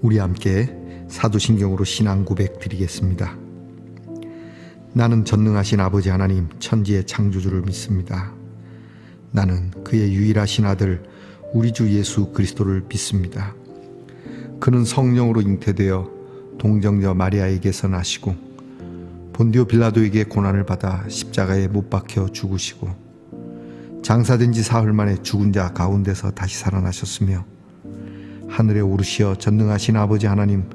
우리 함께 사도신경으로 신앙 고백 드리겠습니다. 나는 전능하신 아버지 하나님 천지의 창조주를 믿습니다. 나는 그의 유일하신 아들 우리 주 예수 그리스도를 믿습니다. 그는 성령으로 잉태되어 동정녀 마리아에게서 나시고 본디오 빌라도에게 고난을 받아 십자가에 못 박혀 죽으시고 장사된 지 사흘 만에 죽은 자 가운데서 다시 살아나셨으며 하늘에 오르시어 전능하신 아버지 하나님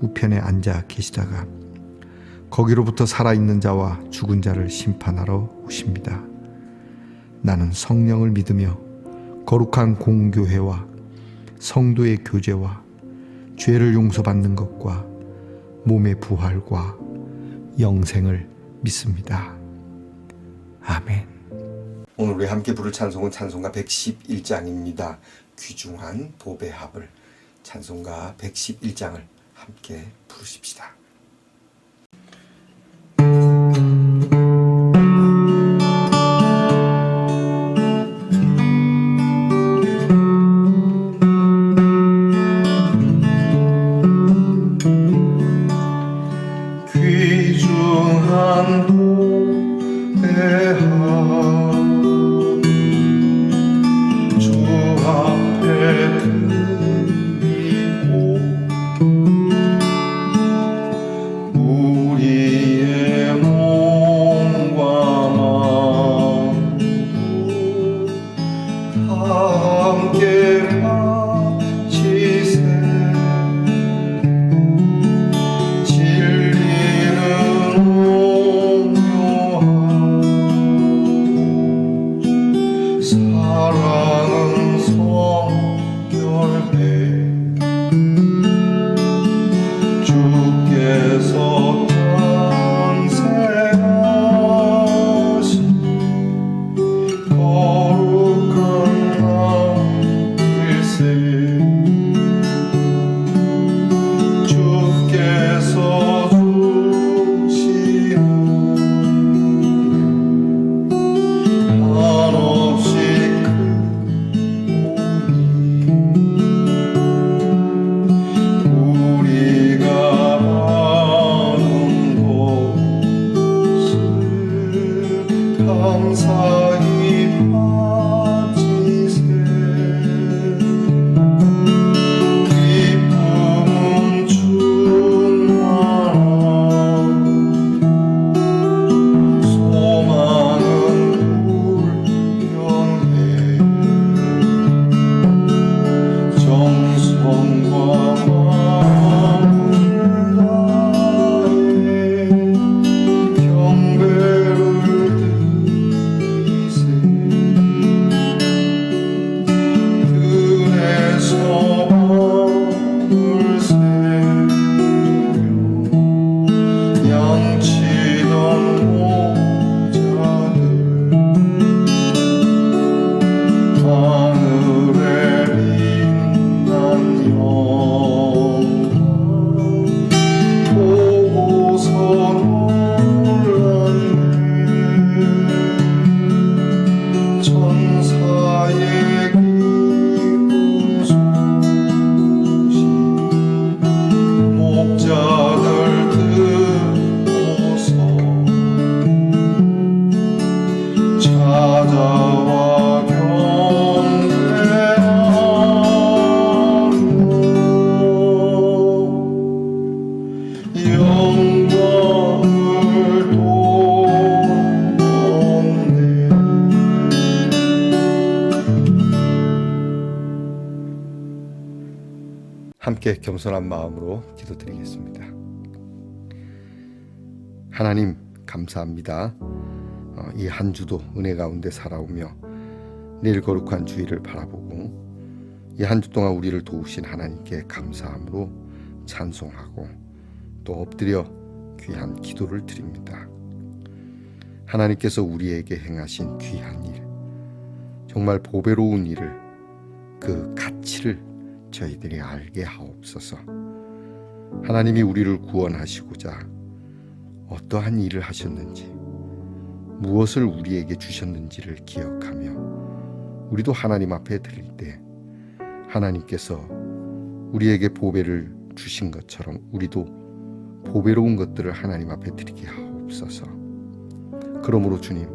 우편에 앉아 계시다가 거기로부터 살아있는 자와 죽은 자를 심판하러 오십니다. 나는 성령을 믿으며 거룩한 공교회와 성도의 교제와 죄를 용서받는 것과 몸의 부활과 영생을 믿습니다. 아멘. 오늘 우리 함께 부를 찬송은 찬송가 111장입니다. 귀중한 보배 합을 찬송가 111장을 함께 부르십시다. 귀중한 보배 합 주 앞에 드리고 우리의 몸과 마음도 함께 바치세. 진리는 온유하고 사랑은 성결해. 주께서 탄생하신 거룩한 날일세. 주께서 주시는 한없이 큰 복이 우리가 받은 것을 감사히 바치세. 기쁨은 충만하고 소망은 불변해. 정성과 마음을 다해 경배를 드리세. 들에서 밤을 새며 양치던 모자들 하늘에 빛난 영광 보고서 놀랐네. 천사의 기쁜 소식 목자들 듣고서 찾아와 경배하며 영광을 돌렸네. 함께 겸손한 마음으로 기도드리겠습니다. 하나님 감사합니다. 이 한 주도 은혜 가운데 살아오며 내일 거룩한 주일을 바라보고 이 한 주 동안 우리를 도우신 하나님께 감사함으로 찬송하고 또 엎드려 귀한 기도를 드립니다. 하나님께서 우리에게 행하신 귀한 일, 정말 보배로운 일을, 그 가치를 저희들이 알게 하옵소서. 하나님이 우리를 구원하시고자 어떠한 일을 하셨는지, 무엇을 우리에게 주셨는지를 기억하며 우리도 하나님 앞에 드릴 때 하나님께서 우리에게 보배를 주신 것처럼 우리도 보배로운 것들을 하나님 앞에 드리게 하옵소서. 그러므로 주님,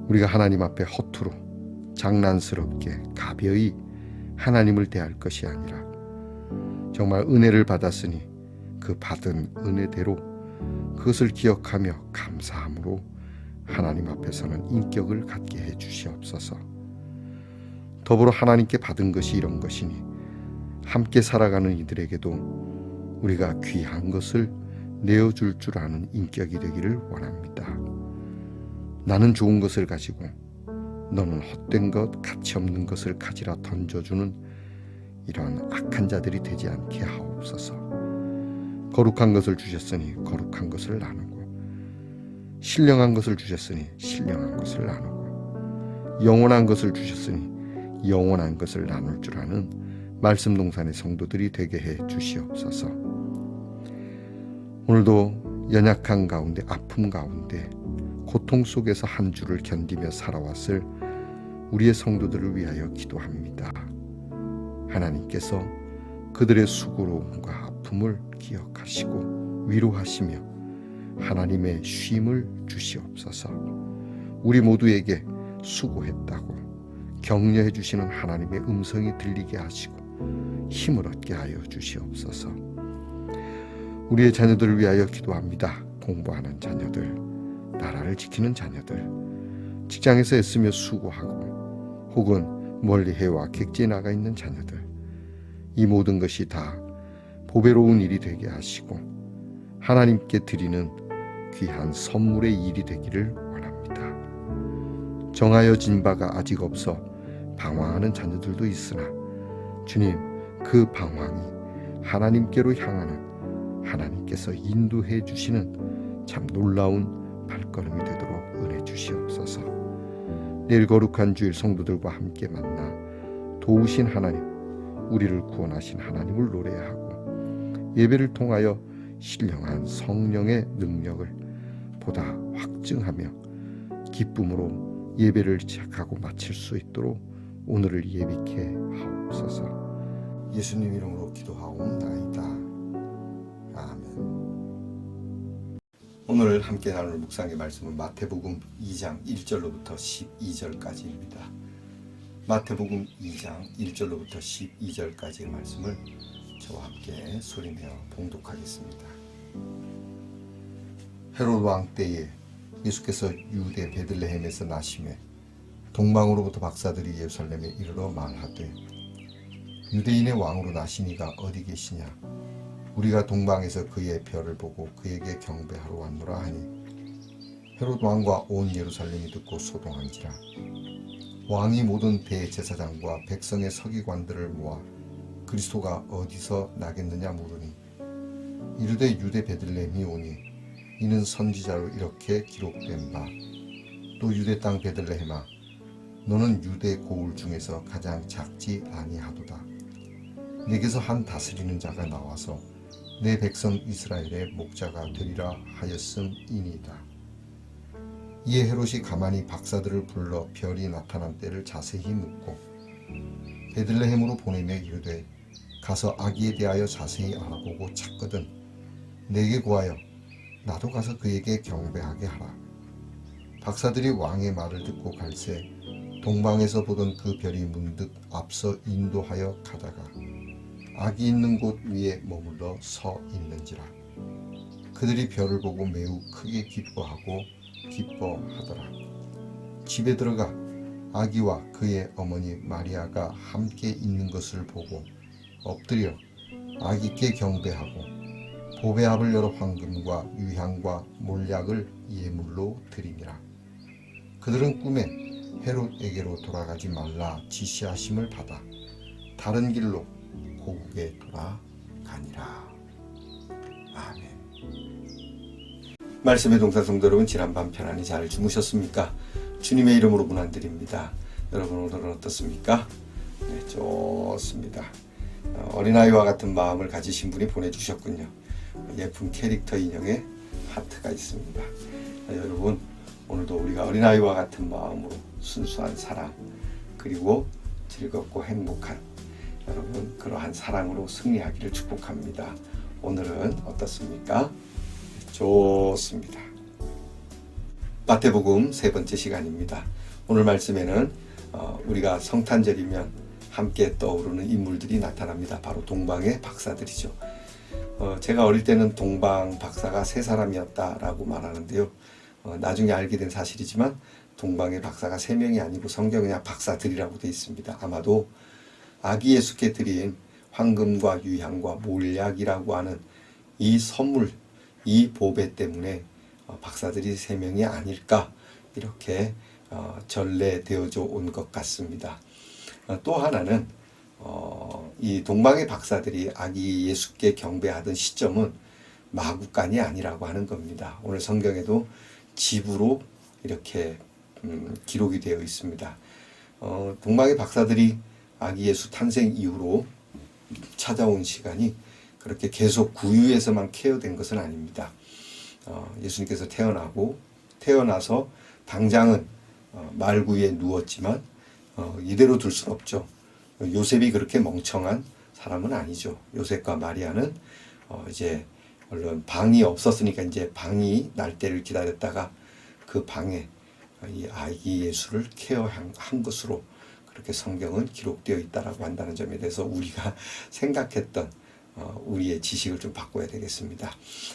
우리가 하나님 앞에 허투루 장난스럽게 가벼이 하나님을 대할 것이 아니라 정말 은혜를 받았으니 그 받은 은혜대로 그것을 기억하며 감사함으로 하나님 앞에서는 인격을 갖게 해 주시옵소서. 더불어 하나님께 받은 것이 이런 것이니 함께 살아가는 이들에게도 우리가 귀한 것을 내어줄 줄 아는 인격이 되기를 원합니다. 나는 좋은 것을 가지고 너는 헛된 것, 가치 없는 것을 가지라 던져주는 이런 악한 자들이 되지 않게 하옵소서. 거룩한 것을 주셨으니 거룩한 것을 나누고, 신령한 것을 주셨으니 신령한 것을 나누고, 영원한 것을 주셨으니 영원한 것을 나눌 줄 아는 말씀 동산의 성도들이 되게 해 주시옵소서. 오늘도 연약한 가운데, 아픔 가운데, 고통 속에서 한 주를 견디며 살아왔을 우리의 성도들을 위하여 기도합니다. 하나님께서 그들의 수고로움과 아픔을 기억하시고 위로하시며 하나님의 쉼을 주시옵소서. 우리 모두에게 수고했다고 격려해 주시는 하나님의 음성이 들리게 하시고 힘을 얻게 하여 주시옵소서. 우리의 자녀들을 위하여 기도합니다. 공부하는 자녀들, 나라를 지키는 자녀들, 직장에서 애쓰며 수고하고 혹은 멀리 해와 객지에 나가 있는 자녀들, 이 모든 것이 다 보배로운 일이 되게 하시고 하나님께 드리는 귀한 선물의 일이 되기를 원합니다. 정하여진 바가 아직 없어 방황하는 자녀들도 있으나 주님, 그 방황이 하나님께로 향하는 하나님께서 인도해 주시는 참 놀라운 발걸음이 되도록 은혜 주시옵소서. 내일 거룩한 주일 성도들과 함께 만나 도우신 하나님, 우리를 구원하신 하나님을 노래하고 예배를 통하여 신령한 성령의 능력을 보다 확증하며 기쁨으로 예배를 시작하고 마칠 수 있도록 오늘을 예비케 하옵소서. 예수님 이름으로 기도하옵나이다. 아멘. 오늘 함께 나눌 묵상의 말씀은 마태복음 2장 1절로부터 12절까지입니다. 마태복음 2장 1절로부터 12절까지의 말씀을 저와 함께 소리내어 봉독하겠습니다. 헤롯 왕 때에 예수께서 유대 베들레헴에서 나시매 동방으로부터 박사들이 예루살렘에 이르러 말하되, 유대인의 왕으로 나시니가 어디 계시냐? 우리가 동방에서 그의 별을 보고 그에게 경배하러 왔노라 하니, 헤롯 왕과 온 예루살렘이 듣고 소동한지라. 왕이 모든 대제사장과 백성의 서기관들을 모아 그리스도가 어디서 나겠느냐 물으니, 이르되 유대 베들레헴이 오니 이는 선지자로 이렇게 기록된 바, 또 유대 땅 베들레헴아, 너는 유대 고을 중에서 가장 작지 아니하도다. 네게서 한 다스리는 자가 나와서 내 백성 이스라엘의 목자가 되리라 하였음이니이다. 이에 헤롯이 가만히 박사들을 불러 별이 나타난 때를 자세히 묻고 베들레헴으로 보내며 이르되, 가서 아기에 대하여 자세히 알아보고 찾거든 내게 구하여 나도 가서 그에게 경배하게 하라. 박사들이 왕의 말을 듣고 갈새 동방에서 보던 그 별이 문득 앞서 인도하여 가다가 아기 있는 곳 위에 머물러 서 있는지라. 그들이 별을 보고 매우 크게 기뻐하고 기뻐하더라. 집에 들어가 아기와 그의 어머니 마리아가 함께 있는 것을 보고 엎드려 아기께 경배하고 보배압을 열어 황금과 유향과 몰약을 예물로 드리니라. 그들은 꿈에 헤롯에게로 돌아가지 말라 지시하심을 받아 다른 길로 고국에 돌아가니라. 아멘. 말씀의 동사성도 여러분, 지난밤 편안히 잘 주무셨습니까? 주님의 이름으로 문안드립니다. 여러분 오늘은 어떻습니까? 네, 좋습니다. 어린아이와 같은 마음을 가지신 분이 보내주셨군요. 예쁜 캐릭터 인형의 하트가 있습니다. 여러분, 오늘도 우리가 어린아이와 같은 마음으로 순수한 사랑, 그리고 즐겁고 행복한 여러분 그러한 어마어마한 사랑으로 승리하기를 축복합니다. 오늘은 어떻습니까? 좋습니다. 마태복음 세 번째 시간입니다. 오늘 말씀에는 우리가 성탄절이면 함께 떠오르는 인물들이 나타납니다. 바로 동방의 박사들이죠. 제가 어릴 때는 동방 박사가 세 사람이었다라고 말하는데요. 나중에 알게 된 사실이지만 동방의 박사가 세 명이 아니고 성경에 그냥 박사들이라고 되어 있습니다. 아마도 아기 예수께 드린 황금과 유향과 몰약이라고 하는 이 선물, 이 보배 때문에 박사들이 세 명이 아닐까 이렇게 전래되어져 온 것 같습니다. 또 하나는 이 동방의 박사들이 아기 예수께 경배하던 시점은 마구간이 아니라고 하는 겁니다. 오늘 성경에도 집으로 이렇게 기록이 되어 있습니다. 동방의 박사들이 아기 예수 탄생 이후로 찾아온 시간이 그렇게 계속 구유에서만 케어된 것은 아닙니다. 예수님께서 태어나서 당장은 말구유에 누웠지만 이대로 둘 수는 없죠. 요셉이 그렇게 멍청한 사람은 아니죠. 요셉과 마리아는 이제 물론 방이 없었으니까 이제 방이 날 때를 기다렸다가 그 방에 이 아기 예수를 케어한 것으로 그렇게 성경은 기록되어 있다라고 한다는 점에 대해서 우리가 생각했던 우리의 지식을 좀 바꿔야 되겠습니다.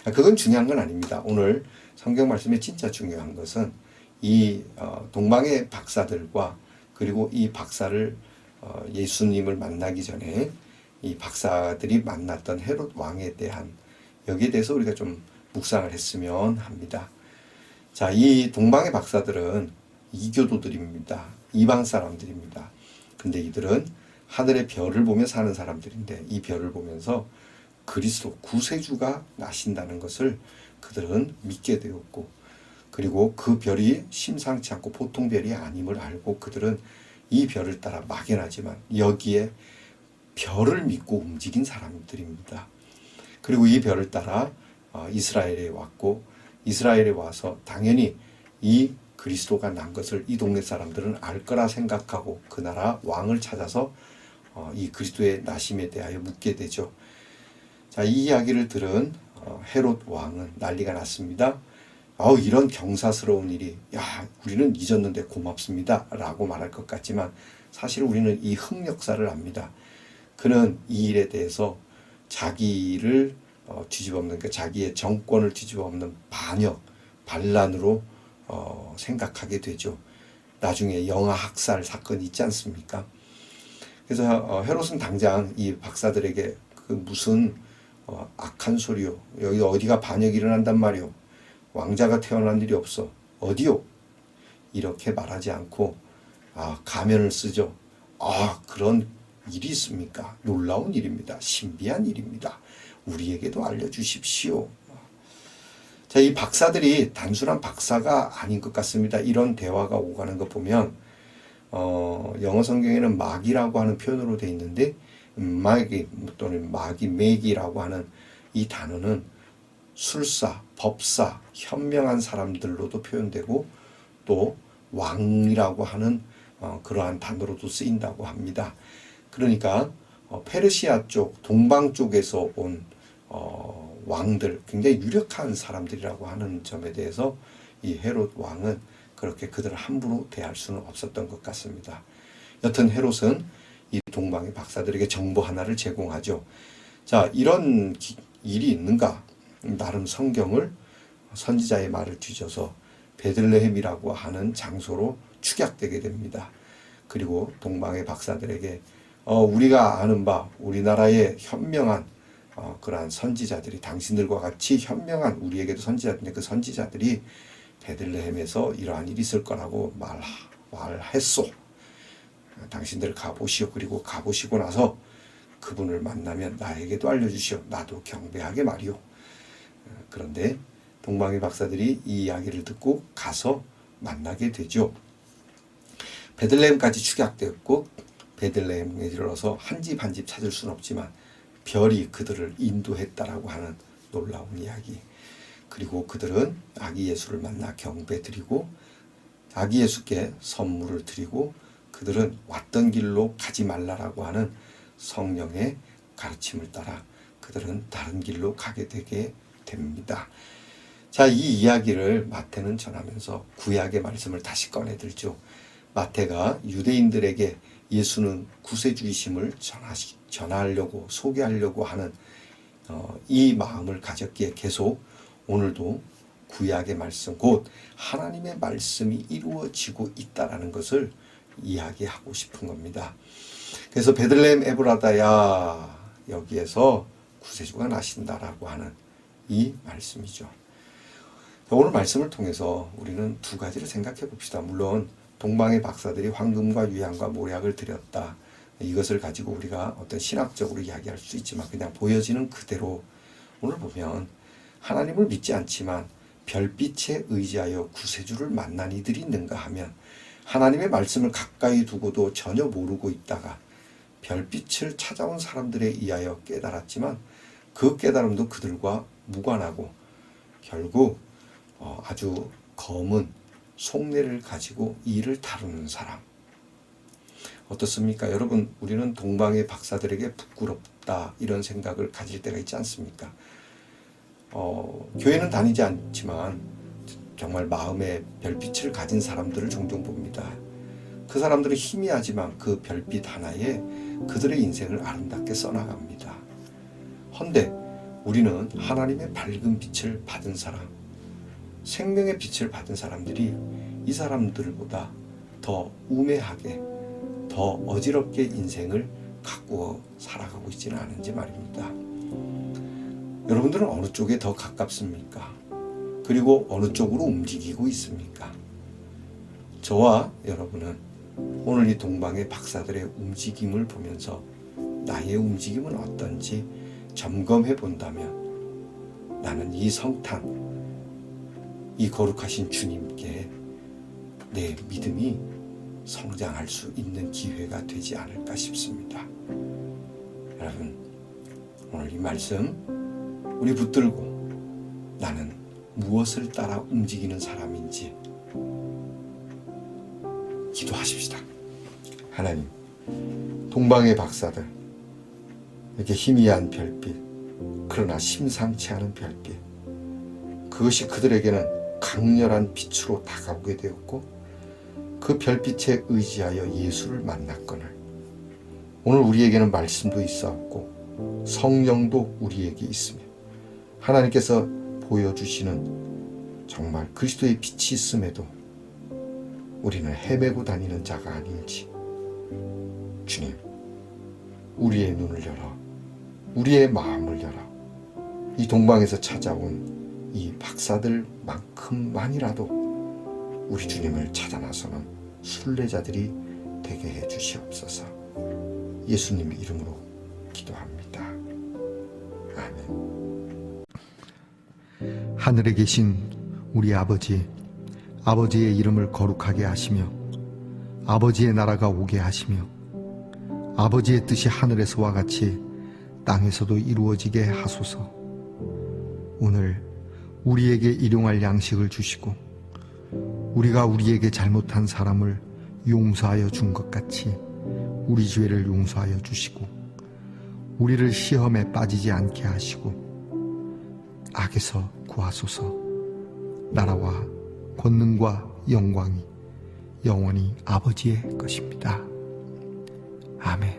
그건 중요한 건 아닙니다. 오늘 성경 말씀에 진짜 중요한 것은 이 동방의 박사들과 그리고 이 박사를 예수님을 만나기 전에 이 박사들이 만났던 헤롯 왕에 대한 여기에 대해서 우리가 좀 묵상을 했으면 합니다. 자, 이 동방의 박사들은 이교도들입니다. 이방 사람들입니다. 근데 이들은 하늘의 별을 보며 사는 사람들인데 이 별을 보면서 그리스도 구세주가 나신다는 것을 그들은 믿게 되었고 그리고 그 별이 심상치 않고 보통 별이 아님을 알고 그들은 이 별을 따라 막연하지만 여기에 별을 믿고 움직인 사람들입니다. 그리고 이 별을 따라 이스라엘에 왔고 이스라엘에 와서 당연히 이 그리스도가 난 것을 이 동네 사람들은 알 거라 생각하고 그 나라 왕을 찾아서 이 그리스도의 나심에 대하여 묻게 되죠. 자, 이 이야기를 들은 헤롯 왕은 난리가 났습니다. 이런 경사스러운 일이 우리는 잊었는데 고맙습니다 라고 말할 것 같지만 사실 우리는 이 흑역사를 압니다. 그는 이 일에 대해서 자기를 뒤집어엎는 자기의 정권을 뒤집어엎는 반역, 반란으로 생각하게 되죠. 나중에 영아 학살 사건이 있지 않습니까? 그래서 헤롯은 당장 이 박사들에게 그 무슨 악한 소리요, 여기 어디가 반역이 일어난단 말이오, 왕자가 태어난 일이 없어, 어디요? 이렇게 말하지 않고 가면을 쓰죠. 그런 일이 있습니까? 놀라운 일입니다. 신비한 일입니다. 우리에게도 알려주십시오. 자, 이 박사들이 단순한 박사가 아닌 것 같습니다. 이런 대화가 오가는 거 보면 영어 성경에는 마귀라고 하는 표현으로 되어 있는데 마귀 또는 매기라고 하는 이 단어는 술사, 법사, 현명한 사람들로도 표현되고 또 왕이라고 하는 그러한 단어로도 쓰인다고 합니다. 그러니까 페르시아 쪽, 동방 쪽에서 온 왕들, 굉장히 유력한 사람들이라고 하는 점에 대해서 이 헤롯 왕은 그렇게 그들을 함부로 대할 수는 없었던 것 같습니다. 여튼 헤롯은 이 동방의 박사들에게 정보 하나를 제공하죠. 자, 이런 일이 있는가? 나름 성경을 선지자의 말을 뒤져서 베들레헴이라고 하는 장소로 축약되게 됩니다. 그리고 동방의 박사들에게 우리가 아는 바 우리나라의 현명한 그러한 선지자들이 당신들과 같이 현명한 우리에게도 선지자들인데 그 선지자들이 베들레헴에서 이러한 일이 있을 거라고 말했소. 당신들 가보시오. 그리고 가보시고 나서 그분을 만나면 나에게도 알려주시오. 나도 경배하게 말이오. 그런데 동방의 박사들이 이 이야기를 듣고 가서 만나게 되죠. 베들레헴까지 축약되었고 베들레헴에 이르러서 한 집 한 집 찾을 수는 없지만 별이 그들을 인도했다라고 하는 놀라운 이야기. 그리고 그들은 아기 예수를 만나 경배드리고 아기 예수께 선물을 드리고 그들은 왔던 길로 가지 말라라고 하는 성령의 가르침을 따라 그들은 다른 길로 가게 되게 됩니다. 자, 이 이야기를 마태는 전하면서 구약의 말씀을 다시 꺼내들죠. 마태가 유대인들에게 예수는 구세주이심을 전하려고 소개하려고 하는 이 마음을 가졌기에 계속 오늘도 구약의 말씀, 곧 하나님의 말씀이 이루어지고 있다라는 것을 이야기하고 싶은 겁니다. 그래서 베들레헴 에브라다야, 여기에서 구세주가 나신다라고 하는 이 말씀이죠. 오늘 말씀을 통해서 우리는 두 가지를 생각해 봅시다. 물론 동방의 박사들이 황금과 유향과 모략을 드렸다, 이것을 가지고 우리가 어떤 신학적으로 이야기할 수 있지만 그냥 보여지는 그대로 오늘 보면 하나님을 믿지 않지만 별빛에 의지하여 구세주를 만난 이들이 있는가 하면 하나님의 말씀을 가까이 두고도 전혀 모르고 있다가 별빛을 찾아온 사람들에 의하여 깨달았지만 그 깨달음도 그들과 무관하고 결국 아주 검은 속내를 가지고 일을 다루는 사람. 어떻습니까? 여러분, 우리는 동방의 박사들에게 부끄럽다 이런 생각을 가질 때가 있지 않습니까? 교회는 다니지 않지만 정말 마음에 별빛을 가진 사람들을 종종 봅니다. 그 사람들은 희미하지만 그 별빛 하나에 그들의 인생을 아름답게 써나갑니다. 헌데 우리는 하나님의 밝은 빛을 받은 사람, 생명의 빛을 받은 사람들이 이 사람들보다 더 우매하게, 더 어지럽게 인생을 가꾸어 살아가고 있지는 않은지 말입니다. 여러분들은 어느 쪽에 더 가깝습니까? 그리고 어느 쪽으로 움직이고 있습니까? 저와 여러분은 오늘 이 동방의 박사들의 움직임을 보면서 나의 움직임은 어떤지 점검해 본다면 나는 이 성탄, 이 거룩하신 주님께 내 믿음이 성장할 수 있는 기회가 되지 않을까 싶습니다. 여러분, 오늘 이 말씀 우리 붙들고 나는 무엇을 따라 움직이는 사람인지 기도하십시다. 하나님, 동방의 박사들, 이렇게 희미한 별빛, 그러나 심상치 않은 별빛, 그것이 그들에게는 강렬한 빛으로 다가오게 되었고 그 별빛에 의지하여 예수를 만났거늘 오늘 우리에게는 말씀도 있었고 성령도 우리에게 있으며 하나님께서 보여주시는 정말 그리스도의 빛이 있음에도 우리는 헤매고 다니는 자가 아닌지 주님, 우리의 눈을 열어 우리의 마음을 열어 이 동방에서 찾아온 이 박사들만큼만이라도 우리 주님을 찾아 나서는 순례자들이 되게 해 주시옵소서. 예수님 이름으로 기도합니다. 아멘. 하늘에 계신 우리 아버지, 아버지의 이름을 거룩하게 하시며 아버지의 나라가 오게 하시며 아버지의 뜻이 하늘에서와 같이 땅에서도 이루어지게 하소서. 오늘 우리에게 일용할 양식을 주시고 우리가 우리에게 잘못한 사람을 용서하여 준 것 같이 우리 죄를 용서하여 주시고 우리를 시험에 빠지지 않게 하시고 악에서 구하소서. 나라와 권능과 영광이 영원히 아버지의 것입니다. 아멘.